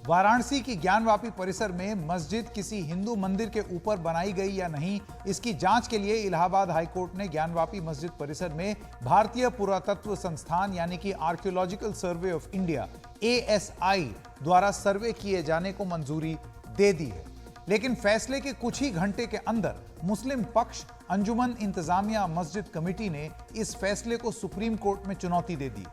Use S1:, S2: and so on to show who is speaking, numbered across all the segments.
S1: वाराणसी की ज्ञानवापी परिसर में मस्जिद किसी हिंदू मंदिर के ऊपर बनाई गई या नहीं, इसकी जांच के लिए इलाहाबाद हाईकोर्ट ने ज्ञानवापी मस्जिद परिसर में भारतीय पुरातत्व संस्थान यानी कि archaeological survey of India ASI द्वारा सर्वे किए जाने को मंजूरी दे दी है। लेकिन फैसले के कुछ ही घंटे के अंदर मुस्लिम पक्ष अंजुमन इंतजामिया मस्जिद कमेटी ने इस फैसले को सुप्रीम कोर्ट में चुनौती दे दी।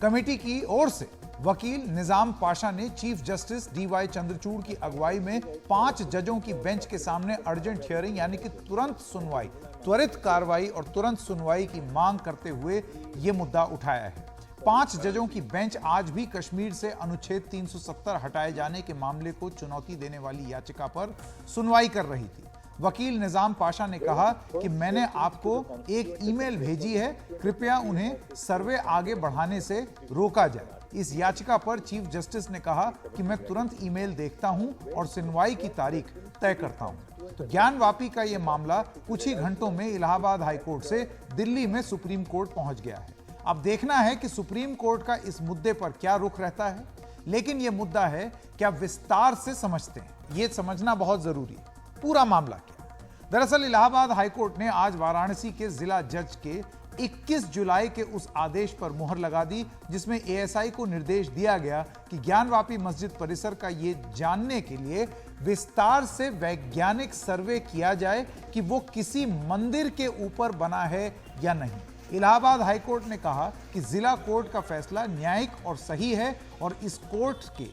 S1: कमेटी की ओर से वकील निजाम पाशा ने चीफ जस्टिस DY चंद्रचूड़ की अगुवाई में 5 जजों की बेंच के सामने अर्जेंट हियरिंग यानी कि तुरंत सुनवाई, त्वरित कार्रवाई और तुरंत सुनवाई की मांग करते हुए यह मुद्दा उठाया है। 5 जजों की बेंच आज भी कश्मीर से अनुच्छेद 370 हटाए जाने के मामले को चुनौती देने वाली याचिका पर सुनवाई कर रही थी। वकील निजाम पाशा ने कहा कि मैंने आपको एक ईमेल भेजी है, कृपया उन्हें सर्वे आगे बढ़ाने से रोका जाए। इस याचिका पर चीफ जस्टिस ने कहा कि मैं तुरंत ईमेल देखता हूं और सुनवाई की तारीख तय करता हूं। तो ज्ञानवापी का यह मामला कुछ ही घंटों में इलाहाबाद हाईकोर्ट से दिल्ली में सुप्रीम कोर्ट पहुंच गया है। अब देखना है कि सुप्रीम कोर्ट का इस मुद्दे पर क्या रुख रहता है, लेकिन यह मुद्दा है क्या विस्तार से समझते हैं, यह समझना बहुत जरूरी है। पूरा मामला क्या? दरअसल इलाहाबाद हाईकोर्ट ने आज वाराणसी के जिला जज के 21 जुलाई के उस आदेश पर मुहर लगा दी जिसमें ASI को निर्देश दिया गया कि ज्ञानवापी मस्जिद परिसर का ये जानने के लिए विस्तार से वैज्ञानिक सर्वे किया जाए कि वो किसी मंदिर के ऊपर बना है या नहीं। इलाहाबाद हाईकोर्ट ने कहा कि जिला कोर्ट का फैसला न्यायिक और सही है और इस कोर्ट के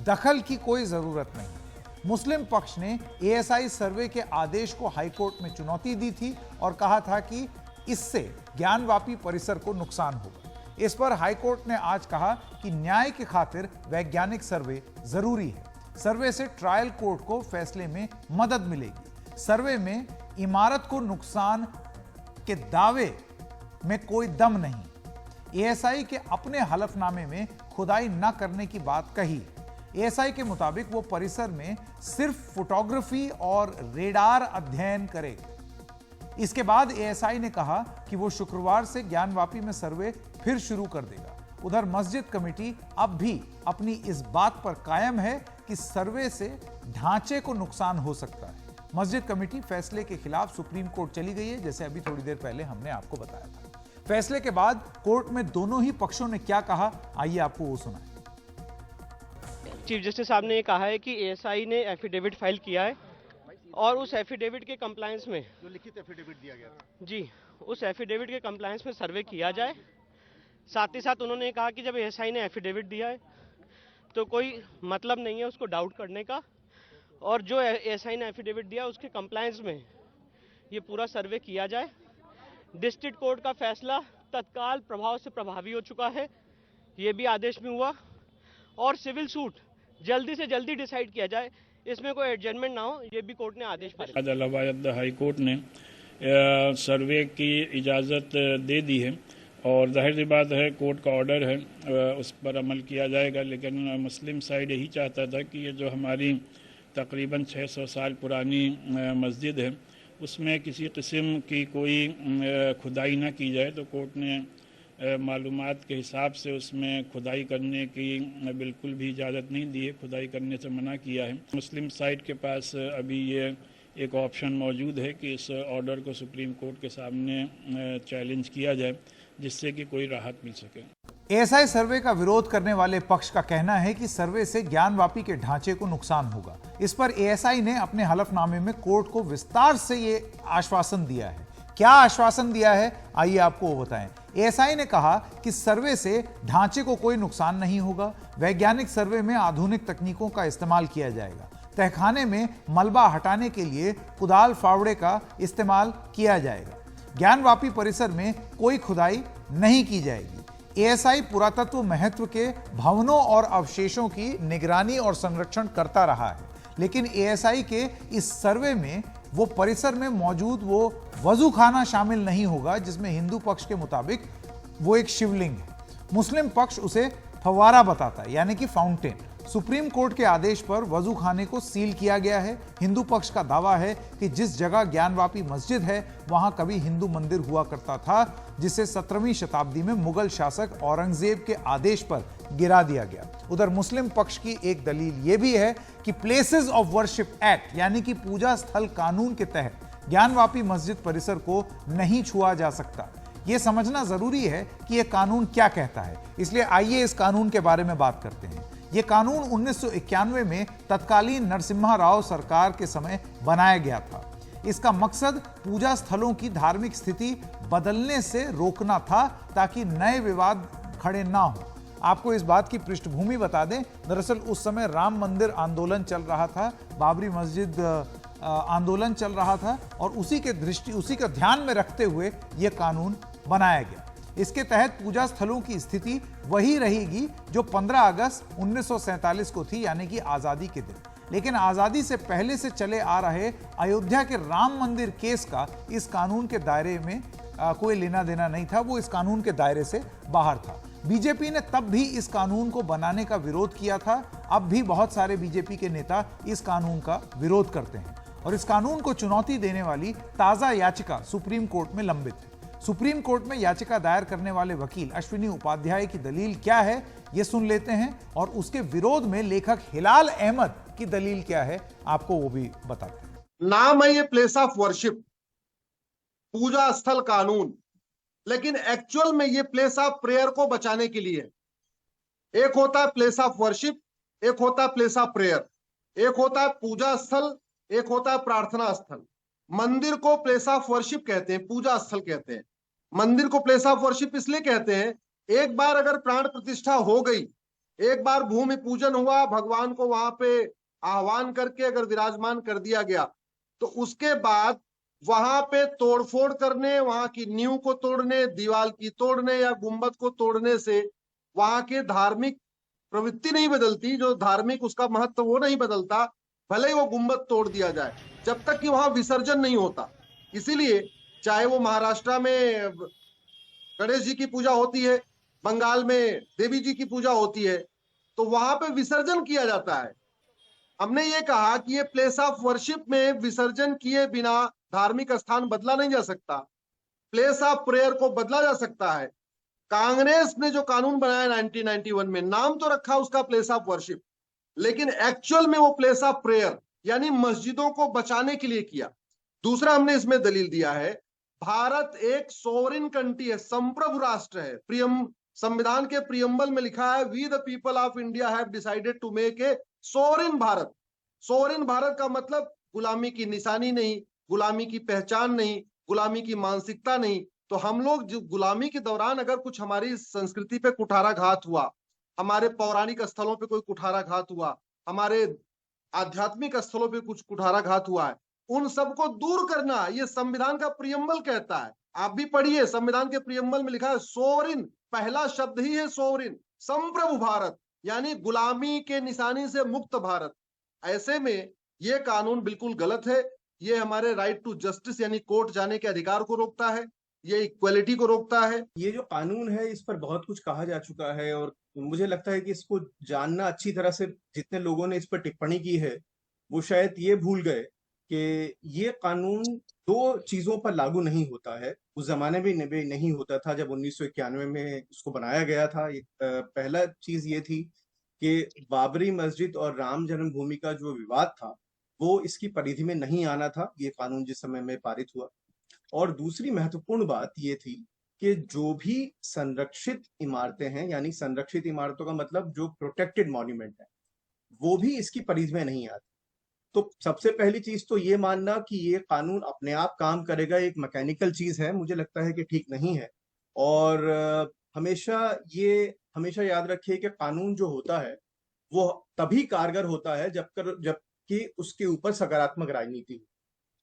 S1: दखल की कोई जरूरत नहीं। मुस्लिम पक्ष ने ASI सर्वे के आदेश को हाईकोर्ट में चुनौती दी थी और कहा था कि इससे ज्ञानवापी परिसर को नुकसान होगा। इस पर हाईकोर्ट ने आज कहा कि न्याय की खातिर वैज्ञानिक सर्वे जरूरी है। सर्वे से ट्रायल कोर्ट को फैसले में मदद मिलेगी। सर्वे में इमारत को नुकसान के दावे में कोई दम नहीं। ASI के अपने हलफनामे में खुदाई न करने की बात कही। ASI के मुताबिक वो परिसर में सिर्फ फोटोग्राफी और रेडार अध्ययन करेगा। इसके बाद ASI ने कहा कि वो शुक्रवार से ज्ञानवापी में सर्वे फिर शुरू कर देगा। उधर मस्जिद कमेटी अब भी अपनी इस बात पर कायम है कि सर्वे से ढांचे को नुकसान हो सकता है। मस्जिद कमेटी फैसले के खिलाफ सुप्रीम कोर्ट चली गई है, जैसे अभी थोड़ी देर पहले हमने आपको बताया था। फैसले के बाद कोर्ट में दोनों ही पक्षों ने क्या कहा, आइए आपको वो सुनाएं।
S2: चीफ जस्टिस साहब ने कहा है कि ASI ने एफिडेविट फाइल किया है और उस एफिडेविट के कंप्लायंस में
S3: जो लिखित एफिडेविट दिया गया था
S2: जी, उस एफिडेविट के कंप्लायंस में सर्वे किया जाए। साथ ही साथ उन्होंने कहा कि जब ASI ने एफिडेविट दिया है तो कोई मतलब नहीं है उसको डाउट करने का, और जो ASI ने एफिडेविट दिया उसके कंप्लायंस में ये पूरा सर्वे किया जाए। डिस्ट्रिक्ट कोर्ट का फैसला तत्काल प्रभाव से प्रभावी हो चुका है, ये भी आदेश में हुआ, और सिविल सूट जल्दी से जल्दी डिसाइड किया जाए, इसमें कोई एडजमेंट ना हो, ये भी कोर्ट ने आदेश पारित किया।
S4: इलाहाबाद हाई कोर्ट ने सर्वे की इजाज़त दे दी है और जाहिर सी बात है कोर्ट का ऑर्डर है, उस पर अमल किया जाएगा। लेकिन मुस्लिम साइड यही चाहता था कि ये जो हमारी तकरीबन 600 साल पुरानी मस्जिद है उसमें किसी किस्म की कोई खुदाई ना की जाए, तो कोर्ट ने मालूमात के हिसाब से उसमें खुदाई करने की बिल्कुल भी इजाज़त नहीं दी है, खुदाई करने से मना किया है। मुस्लिम साइड के पास अभी ये एक ऑप्शन मौजूद है कि इस ऑर्डर को सुप्रीम कोर्ट के सामने चैलेंज किया जाए, जिससे कि कोई राहत मिल सके।
S1: ASI सर्वे का विरोध करने वाले पक्ष का कहना है कि सर्वे से ज्ञानवापी के ढांचे को नुकसान होगा। इस पर ASI ने अपने हलफनामे में कोर्ट को विस्तार से ये आश्वासन दिया है। क्या आश्वासन दिया है, आइए आपको वो बताएं। ASI ने कहा कि सर्वे से ढांचे को कोई नुकसान नहीं होगा। वैज्ञानिक सर्वे में आधुनिक तकनीकों का इस्तेमाल किया जाएगा। तहखाने में मलबा हटाने के लिए कुदाल फावड़े का इस्तेमाल किया जाएगा। ज्ञानवापी परिसर में कोई खुदाई नहीं की जाएगी। ASI पुरातत्व महत्व के भवनों और अवशेषों की निगरानी और संरक्षण करता रहा है, लेकिन ASI के इस सर्वे में वो परिसर में मौजूद वो वजू खाना शामिल नहीं होगा जिसमें हिंदू पक्ष के मुताबिक वो एक शिवलिंग है। मुस्लिम पक्ष उसे फव्वारा बताता है, यानी कि फाउंटेन। सुप्रीम कोर्ट के आदेश पर वजू खाने को सील किया गया है। हिंदू पक्ष का दावा है कि जिस जगह ज्ञानवापी मस्जिद है वहां कभी हिंदू मंदिर हुआ करता था, जिसे 17वीं शताब्दी में मुगल शासक औरंगजेब के आदेश पर गिरा दिया गया। उधर मुस्लिम पक्ष की एक दलील यह भी है कि प्लेसेस ऑफ वर्शिप एक्ट यानी कि पूजा स्थल कानून के तहत ज्ञानवापी मस्जिद परिसर को नहीं छुआ जा सकता। यह समझना जरूरी है कि यह कानून क्या कहता है, इसलिए आइए इस कानून के बारे में बात करते हैं। यह कानून 1991 में तत्कालीन नरसिम्हा राव सरकार के समय बनाया गया था। इसका मकसद पूजा स्थलों की धार्मिक स्थिति बदलने से रोकना था ताकि नए विवाद खड़े ना हो। आपको इस बात की पृष्ठभूमि बता दें, दरअसल उस समय राम मंदिर आंदोलन चल रहा था, बाबरी मस्जिद आंदोलन चल रहा था और उसी का ध्यान में रखते हुए यह कानून बनाया गया। इसके तहत पूजा स्थलों की स्थिति वही रहेगी जो 15 अगस्त 1947 को थी, यानी कि आजादी के दिन। लेकिन आजादी से पहले से चले आ रहे अयोध्या के राम मंदिर केस का इस कानून के दायरे में कोई लेना देना नहीं था, वो इस कानून के दायरे से बाहर था। बीजेपी ने तब भी इस कानून को बनाने का विरोध किया था। अब भी बहुत सारे बीजेपी के नेता इस कानून का विरोध करते हैं और इस कानून को चुनौती देने वाली ताजा याचिका सुप्रीम कोर्ट में लंबित है। सुप्रीम कोर्ट में याचिका दायर करने वाले वकील अश्विनी उपाध्याय की दलील क्या है, यह सुन लेते हैं और उसके विरोध में लेखक हिलाल अहमद की दलील क्या है, आपको वो भी बताते हैं।
S3: नाम है ये प्लेस ऑफ वर्शिप, पूजा स्थल कानून, लेकिन एक्चुअल में ये प्लेस ऑफ प्रेयर को बचाने के लिए। एक होता है प्लेस ऑफ वर्शिप, एक होता है प्लेस ऑफ प्रेयर, एक होता है पूजा स्थल, एक होता है प्रार्थना स्थल। मंदिर को प्लेस ऑफ वर्शिप कहते हैं, पूजा स्थल कहते हैं। मंदिर को प्लेस ऑफ वर्शिप इसलिए कहते हैं, एक बार अगर प्राण प्रतिष्ठा हो गई, एक बार भूमि पूजन हुआ, भगवान को वहां पे आह्वान करके अगर विराजमान कर दिया गया, तो उसके बाद वहां पे तोड़फोड़ करने, वहां की नींव को तोड़ने, दीवार की तोड़ने या गुंबद को तोड़ने से वहां के धार्मिक प्रवृत्ति नहीं बदलती, जो धार्मिक उसका महत्व वो नहीं बदलता, भले ही वो गुंबद तोड़ दिया जाए, जब तक कि वहां विसर्जन नहीं होता। इसीलिए चाहे वो महाराष्ट्र में गणेश जी की पूजा होती है, बंगाल में देवी जी की पूजा होती है, तो वहां पे विसर्जन किया जाता है। हमने ये कहा कि ये प्लेस ऑफ वर्शिप में विसर्जन किए बिना धार्मिक स्थान बदला नहीं जा सकता, प्लेस ऑफ प्रेयर को बदला जा सकता है। कांग्रेस ने जो कानून बनाया 1991 में, नाम तो रखा उसका प्लेस ऑफ वर्शिप, लेकिन एक्चुअल में वो प्लेस ऑफ प्रेयर यानी मस्जिदों को बचाने के लिए किया। दूसरा हमने इसमें दलील दिया है, भारत एक सोवरेन कंट्री है, संप्रभु राष्ट्र है। संविधान के प्रियम्बल में लिखा है, we the people of India have decided to make a sovereign Bharat. Sovereign Bharat का मतलब गुलामी की निशानी नहीं, गुलामी की पहचान नहीं, गुलामी की मानसिकता नहीं। तो हम लोग जो गुलामी के दौरान अगर कुछ हमारी संस्कृति पे कुठाराघात हुआ, हमारे पौराणिक स्थलों पे कोई कुठाराघात हुआ, हमारे आध्यात्मिक स्थलों पे कुछ कुठाराघात हुआ है, उन सबको दूर करना ये संविधान का प्रियम्बल कहता है। आप भी पढ़िए, संविधान के प्रियम्बल में लिखा है सोवरेन, पहला शब्द ही है सोवरेन, संप्रभु भारत यानी गुलामी के निशानी से मुक्त भारत। ऐसे में ये कानून बिल्कुल गलत है। ये हमारे राइट टू जस्टिस यानी कोर्ट जाने के अधिकार को रोकता है, ये इक्वलिटी को रोकता है।
S5: ये जो कानून है इस पर बहुत कुछ कहा जा चुका है और मुझे लगता है कि इसको जानना अच्छी तरह से जितने लोगों ने इस पर टिप्पणी की है वो शायद ये भूल गए कि ये कानून दो चीजों पर लागू नहीं होता है। उस जमाने में नहीं होता था जब 1991 में उसको बनाया गया था। पहला चीज ये थी कि बाबरी मस्जिद और राम जन्मभूमि का जो विवाद था वो इसकी परिधि में नहीं आना था, ये कानून जिस समय में पारित हुआ। और दूसरी महत्वपूर्ण बात ये थी कि जो भी संरक्षित इमारतें हैं, यानी संरक्षित इमारतों का मतलब जो प्रोटेक्टेड मॉन्यूमेंट है, वो भी इसकी परिधि में नहीं आती। तो सबसे पहली चीज तो ये मानना कि ये कानून अपने आप काम करेगा एक मैकेनिकल चीज है, मुझे लगता है कि ठीक नहीं है। और हमेशा याद रखिए कि कानून जो होता है वो तभी कारगर होता है जबकि उसके ऊपर सकारात्मक राजनीति हो।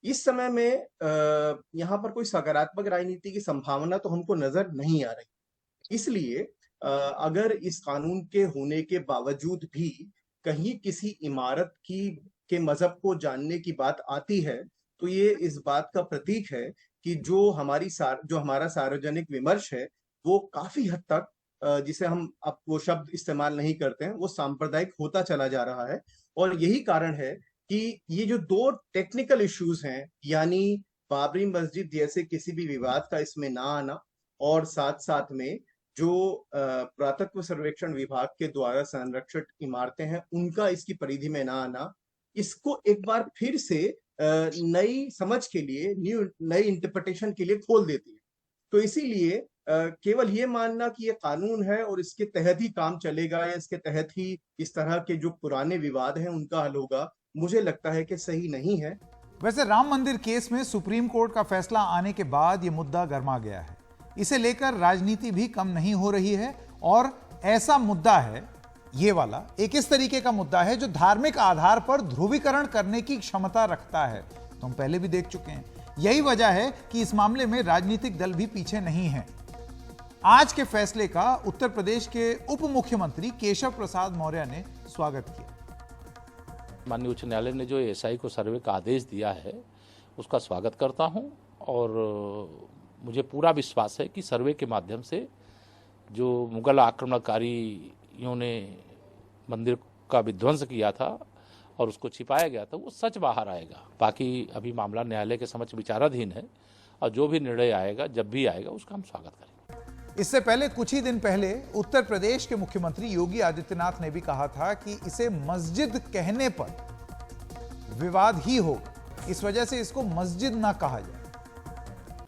S5: इस समय में यहाँ पर कोई सकारात्मक राजनीति की संभावना तो हमको नजर नहीं आ रही। इसलिए अगर इस कानून के होने के बावजूद भी कहीं किसी इमारत के मजहब को जानने की बात आती है तो ये इस बात का प्रतीक है कि जो हमारा सार्वजनिक विमर्श है वो काफी हद तक जिसे हम अब वो शब्द इस्तेमाल नहीं करते हैं, वो सांप्रदायिक होता चला जा रहा है। और यही कारण है कि ये जो दो टेक्निकल इश्यूज हैं, यानी बाबरी मस्जिद जैसे किसी भी विवाद का इसमें ना आना, और साथ साथ में जो पुरातत्व सर्वेक्षण विभाग के द्वारा संरक्षित इमारतें हैं उनका इसकी परिधि में ना आना, इसको एक बार फिर से नई समझ के लिए, नई इंटरप्रिटेशन के लिए खोल देती है। तो इसीलिए केवल ये मानना कि ये कानून है और इसके तहत ही काम चलेगा या इसके तहत ही इस तरह के जो पुराने विवाद हैं उनका हल होगा, मुझे लगता है कि सही नहीं है।
S1: वैसे राम मंदिर केस में सुप्रीम कोर्ट का फैसला आने के बाद यह मुद्दा गर्मा गया है। इसे लेकर राजनीति भी कम नहीं हो रही है और ऐसा मुद्दा है, ये वाला एक इस तरीके का मुद्दा है जो धार्मिक आधार पर ध्रुवीकरण करने की क्षमता रखता है। तो हम पहले भी देख चुके हैं। यही वजह है कि इस मामले में राजनीतिक दल भी पीछे नहीं है। आज के फैसले का उत्तर प्रदेश के उप मुख्यमंत्री केशव प्रसाद मौर्य ने स्वागत किया।
S6: माननीय उच्च न्यायालय ने जो एएसआई को सर्वे का आदेश दिया है उसका स्वागत करता हूं और मुझे पूरा विश्वास है कि सर्वे के माध्यम से जो मुगल आक्रमणकारियों ने मंदिर का विध्वंस किया था और उसको छिपाया गया था वो सच बाहर आएगा। बाकी अभी मामला न्यायालय के समक्ष विचाराधीन है और जो भी निर्णय आएगा, जब भी आएगा, उसका हम स्वागत करेंगे।
S1: इससे पहले कुछ ही दिन पहले उत्तर प्रदेश के मुख्यमंत्री योगी आदित्यनाथ ने भी कहा था कि इसे मस्जिद कहने पर विवाद ही हो, इस वजह से इसको मस्जिद ना कहा जाए।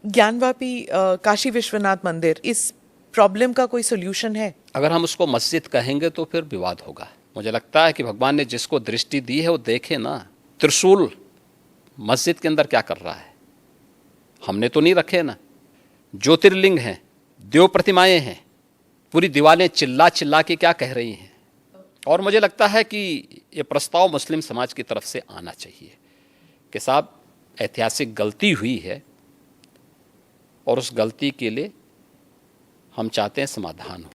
S7: ज्ञानवापी काशी विश्वनाथ मंदिर, इस प्रॉब्लम का कोई सोल्यूशन है?
S8: अगर हम उसको मस्जिद कहेंगे तो फिर विवाद होगा। मुझे लगता है कि भगवान ने जिसको दृष्टि दी है वो देखे ना। त्रिशूल मस्जिद के अंदर क्या कर रहा है? हमने तो नहीं रखे ना। ज्योतिर्लिंग हैं, देव प्रतिमाएं हैं, पूरी दीवारें चिल्ला चिल्ला के क्या कह रही हैं। और मुझे लगता है कि ये प्रस्ताव मुस्लिम समाज की तरफ से आना चाहिए कि साहब ऐतिहासिक गलती हुई है और उस गलती के लिए हम चाहते हैं समाधान हो।